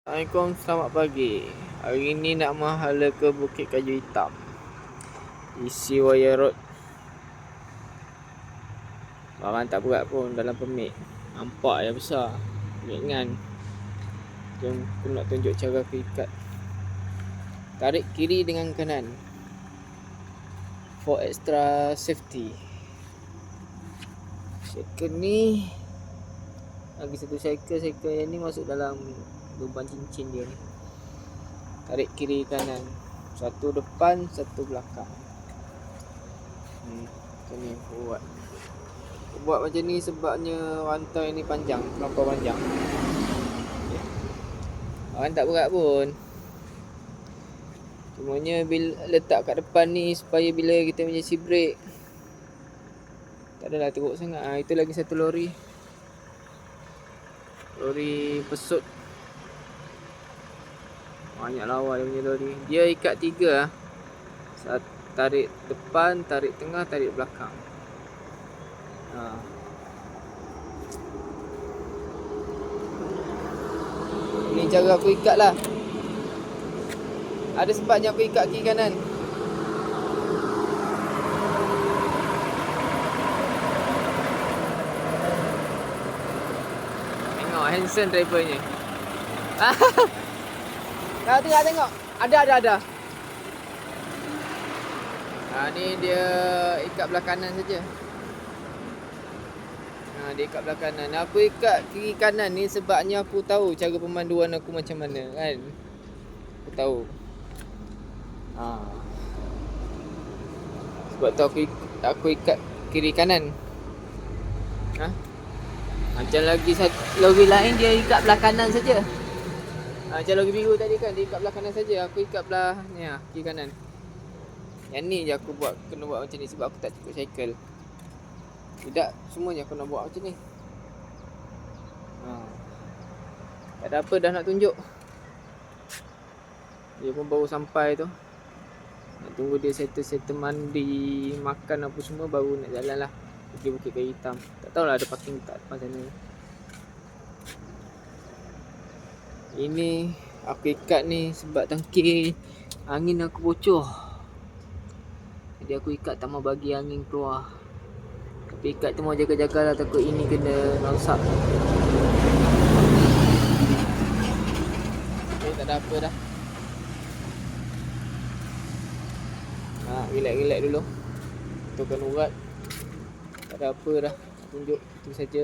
Assalamualaikum, selamat pagi. Hari ni nak menghala ke Bukit Kaju Hitam, isi wire road. Barang tak berat pun dalam permit. Nampak je besar, ringan. Jom aku nak tunjuk cara aku ikat. Tarik kiri dengan kanan for extra safety. Cycle ni lagi satu cycle yang ni masuk dalam lubang cincin dia ni. Tarik kiri kanan, satu depan, satu belakang. Macam ni aku buat macam ni sebabnya rantai ni panjang, terlampau panjang. Orang tak berat pun. Cumanya bila letak kat depan ni supaya bila kita emergency brake tak adalah teruk sangat. Itu lagi satu lori pesut. Banyak lawa dia punya lori. Dia ikat 3 lah. Tarik depan, tarik tengah, tarik belakang. Ni cara aku ikat lah. Ada sebabnya aku ikat kiri kanan. Tengok handsome drivernya. Tengok. Ada. Ni dia ikat belah kanan saja. Dia ikat belah kanan. Aku ikat kiri kanan ni sebabnya aku tahu cara pemanduan aku macam mana kan. Aku tahu. Sebab tu aku ikat kiri kanan. Macam lagi satu lori lain dia ikat belah kanan saja. Macam lori biru tadi kan, dia ikat belah kanan saja. Aku ikat belah ni kiri kanan. Yang ni je aku kena buat macam ni sebab aku tak cukup cycle. Tidak semuanya aku nak buat macam ni. Tak ada apa dah nak tunjuk. Dia pun baru sampai tu. Nak tunggu dia settle mandi, makan apa semua baru nak jalan lah pergi Bukit Kaju Hitam. Tak tahulah ada parking tak depan sana. Ini aku ikat ni sebab tangki angin aku bocor. Jadi aku ikat tak mau bagi angin keluar. Tapi ikat tu mau jaga-jagalah takut ini kena rosak. Tak ada apa dah. Relax dulu. Tukar urat. Tak ada apa dah. Tunjuk itu saja.